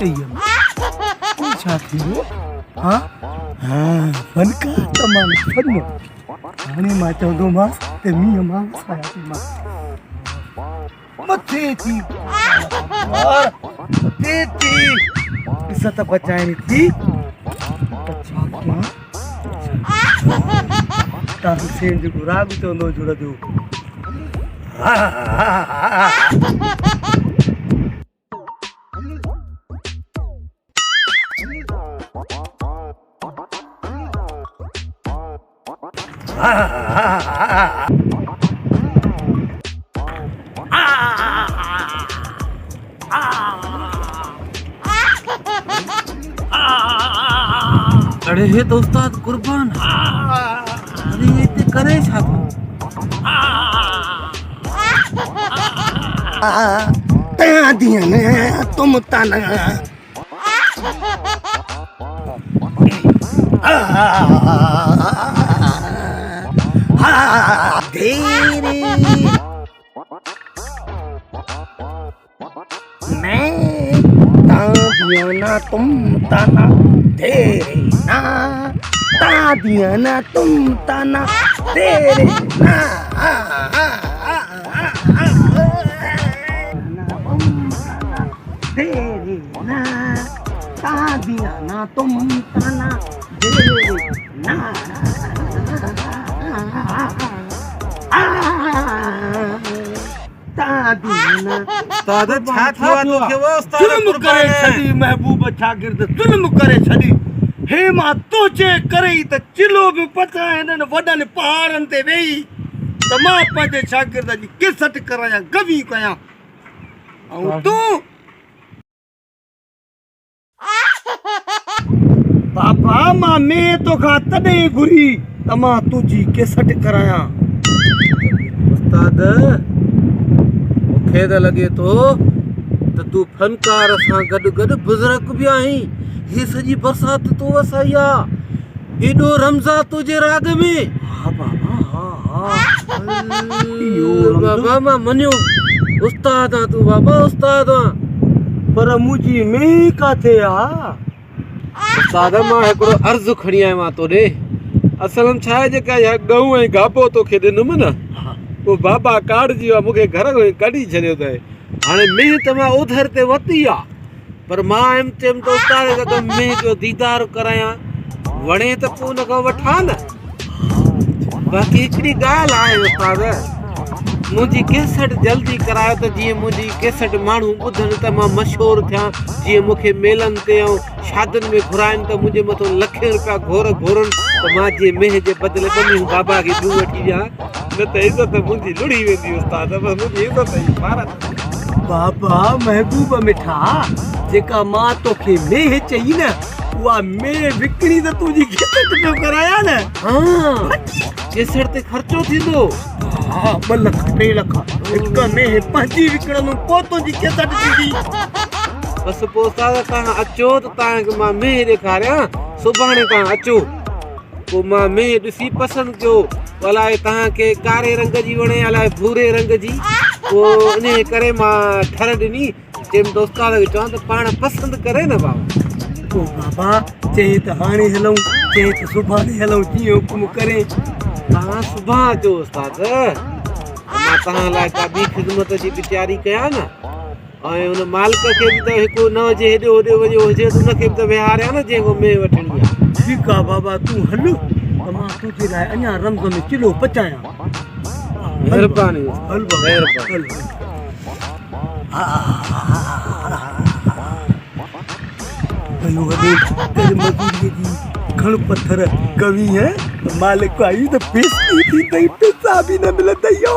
चाहिए क्या थी हाँ हाँ फनकार तमाम फन हाणे मां चवंदो मांस ते मींहं मां साया थी मां मथे थी और मथे थी इज्जत बचाइणी थी तासेन जो राग चवंदो जुड़ंदो अरे हे तो उस्ताद कुर्बान अरे ये ते करे छा थो तया दिया ने तुम तना तेरे मैं दिया ना तुम तना तेरे ना ता दिया ना तुम तना तेरे ना तेरे ना ता दिया ना तुम तना तेरे ना उस्ताद छा थियो तोखे वो उस्ताद जुल्म करे छडी महबूब शागिर्द जुल्म करे छडी हे मां तोचे करे त चिलो भी पचाए न वडन पहाड़न ते वेई त मां पंहिंजे शागिर्द जी किसट कराया गवी कया ऐं तू पापा मां में तोखां तॾहिं घुरी त मां तुंहिंजी किसट कराया उस्ताद मूंखे त लॻे थो त तूं फनकार सां गॾु गॾु बुज़ुर्ग बि आहीं ही सॼी बरसात तो वसाई आहे एॾो रमज़ा तुंहिंजे राग में हा बाबा हा हा बाबा मां मञियो उस्ताद आहीं तूं बाबा उस्ताद आहीं पर मुंहिंजी में काथे आहे उस्ताद मां हिकिड़ो अर्ज़ु खणी आयो आहियां तोॾे असल में छा आहे जेका इहा गऊं ऐं गाबो तोखे ॾिनुमि न वो बाबा काढ़जी वियो आहे मूंखे घर में कढी छॾियो अथई हाणे मींहुं त मां उधर ते वरिती आहे पर मां चयुमि त उस्ताद खां मींहुं जो दीदार करायां वणे त पोइ उन खां वठां न बाक़ी हिकिड़ी ॻाल्हि आहे उस्ताद मुंहिंजी केसट जल्दी करायो त जीअं मुंहिंजी केसट माण्हू ॿुधनि त मां मशहूरु थियां जीअं मूंखे मेलनि ते ऐं शादियुनि में घुराइनि त मुंहिंजे मथां लखे रुपया घुरनि त मां जीअं मेह जे बदिले ॿ बाबा खे ॿियूं वठी ॾियां न त इज़त मुंहिंजी लुड़ी वेंदी उस्ताद मुंहिंजी इज़त ई भारत बाबा महबूब मिठा जेका मां तोखे मेह चई न उहा मेह विकिणी त तुंहिंजी केसट पियो कराया न हाँ केसट ते ख़र्चो थींदो हा 2 लख 3 लख हिक मेह पंहिंजी विकिणंदुमि पोइ तुंहिंजी केसट थींदी बसि पोइ उस्ताद तव्हां अचो त तव्हांखे मां मेह ॾेखारियां सुभाणे तव्हां अचो पोइ मां मेह ॾिसी पसंदि कयो अलाए तव्हांखे कारे रंग जी वणे अलाए भूरे रंग जी पोइ इन करे मां ठर ॾिनी चयमि उस्ताद खे चवां त पाण पसंदि करे न बाबा पोइ बाबा चई त हाणे हलूं चई त सुभाणे हलूं जीअं हुकुम करे तव्हां सुभाणे अचो उस्ताद मां तव्हां लाइ का ॿी ख़िदमत जी बि तयारी कयां न ऐं हुन मालिक खे बि त हिकु न हुजे हेॾे होॾे वञो हुजे त हुनखे बि त विहारिया न जंहिंखां मेह वठणी आहे ठीकु आहे बाबा तूं हल त मां तुंहिंजे लाइ अञा रमज़ में चिलो पचायां महिरबानी हल महिरबानी भयो हले तेरे मजदूरी जी घण पत्थर कवि है मालिक आई तो बेइज्जती थी गई पैसा भी न मिलंदा यो